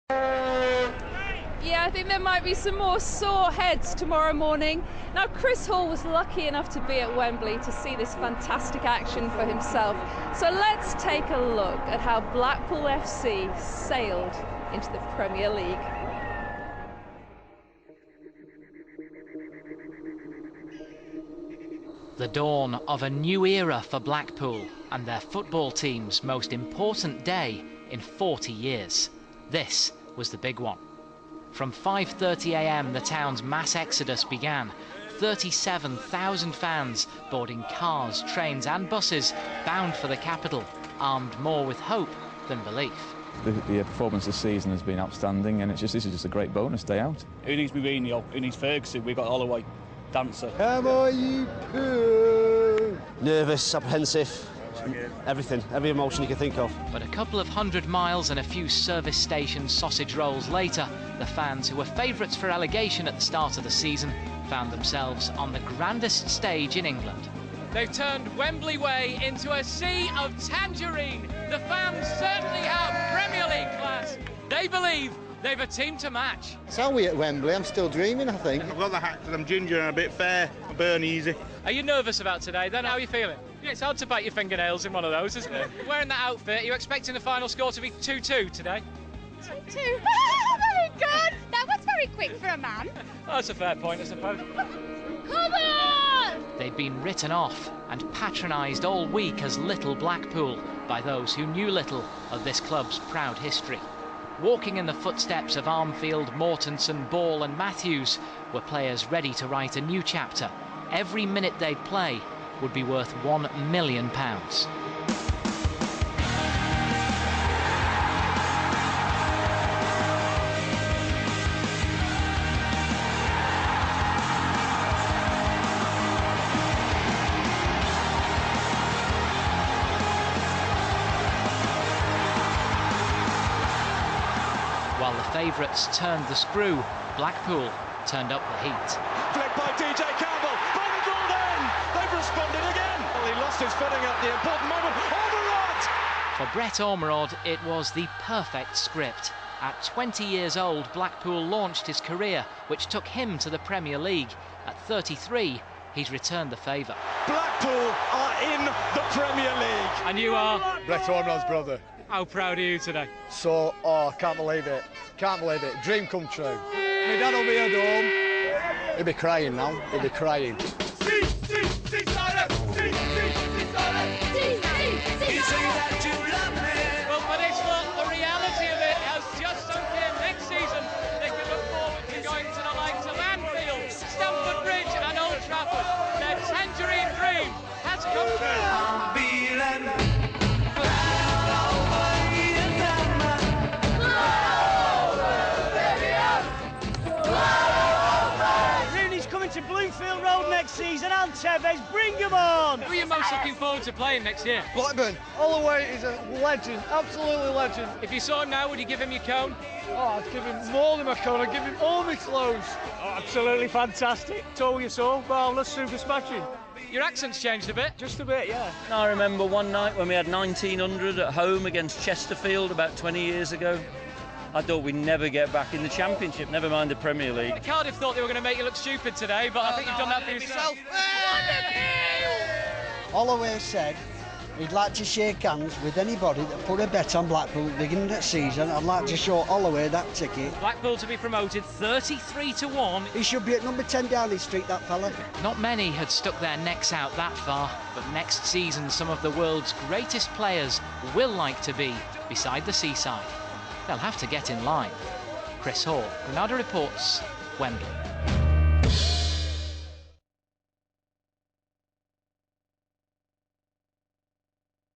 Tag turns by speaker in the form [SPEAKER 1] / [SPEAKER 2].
[SPEAKER 1] Yeah, I think there might be some more sore heads tomorrow morning. Now, Chris Hall was lucky enough to be at Wembley to see this fantastic action for himself. So let's take a look at how Blackpool FC sailed into the Premier League.
[SPEAKER 2] The dawn of a new era for Blackpool and their football team's most important day in 40 years. This was the big one. From 5:30 a.m. the town's mass exodus began. 37,000 fans boarding cars, trains and buses bound for the capital, armed more with hope than belief.
[SPEAKER 3] The performance this season has been outstanding, and this is just a great bonus day out.
[SPEAKER 4] Who needs Mourinho? Who needs Ferguson? We've got Holloway, Dancer.
[SPEAKER 5] How are you?
[SPEAKER 6] Nervous, apprehensive, everything, every emotion you can think of.
[SPEAKER 2] But a couple of 100 miles and a few service station sausage rolls later, the fans who were favourites for relegation at the start of the season found themselves on the grandest stage in England.
[SPEAKER 7] They've turned Wembley Way into a sea of tangerine. The fans certainly have Premier League class. They believe they've a team to match.
[SPEAKER 5] So we at Wembley, I'm still dreaming, I think.
[SPEAKER 8] I've got the hat because I'm ginger and a bit fair. I burn easy.
[SPEAKER 7] Are you nervous about today then? How are you feeling? Yeah, it's hard to bite your fingernails in one of those, isn't it? Wearing that outfit, are you expecting the final score to be 2-2 today?
[SPEAKER 9] 2-2. Very good. That was very quick for a man.
[SPEAKER 7] Oh, that's a fair point, I suppose.
[SPEAKER 9] Come on!
[SPEAKER 2] They'd been written off and patronised all week as Little Blackpool by those who knew little of this club's proud history. Walking in the footsteps of Armfield, Mortensen, Ball and Matthews were players ready to write a new chapter. Every minute they'd play would be worth £1 million. While the favourites turned the screw, Blackpool turned up the heat.
[SPEAKER 10] Flicked by DJ Campbell, bundled in! They've responded again! Well, he lost his footing at the important moment. Ormerod!
[SPEAKER 2] For Brett Ormerod, it was the perfect script. At 20 years old, Blackpool launched his career, which took him to the Premier League. At 33, he's returned the favour.
[SPEAKER 10] Blackpool are in the Premier League!
[SPEAKER 7] And you are?
[SPEAKER 5] Brett Ormerod's brother.
[SPEAKER 7] How proud are you today?
[SPEAKER 5] So, can't believe it. Can't believe it. Dream come true. My dad will be at home. He'll be crying now. He'll be crying.
[SPEAKER 7] Well, for this lot, the reality of it has just sunk in. Next season, they can look forward to going to the likes of Anfield, Stamford Bridge and Old Trafford. Their tangerine dream has come true.
[SPEAKER 11] To Bloomfield Road next season and Tevez, bring them on!
[SPEAKER 7] Who are you most looking forward to playing next year?
[SPEAKER 5] Blackburn, Holloway is a legend, absolutely legend.
[SPEAKER 7] If you saw him now, would you give him your cone?
[SPEAKER 5] Oh, I'd give him more than my cone, I'd give him all my clothes.
[SPEAKER 11] Oh, absolutely fantastic. Told you so, marvellous, super smashing.
[SPEAKER 7] Your accent's changed a bit.
[SPEAKER 11] Just a bit, yeah.
[SPEAKER 12] I remember one night when we had 1900 at home against Chesterfield about 20 years ago. I thought we'd never get back in the Championship, never mind the Premier League.
[SPEAKER 7] Cardiff thought they were going to make you look stupid today, but I think you've done that for yourself.
[SPEAKER 13] Holloway said he'd like to shake hands with anybody that put a bet on Blackpool at the beginning of the season. I'd like to show Holloway that ticket.
[SPEAKER 7] Blackpool to be promoted 33-1.
[SPEAKER 13] He should be at number 10 Downing Street, that fella.
[SPEAKER 2] Not many had stuck their necks out that far, but next season some of the world's greatest players will like to be beside the seaside. They'll have to get in line. Chris Hall, Granada Reports, Wembley.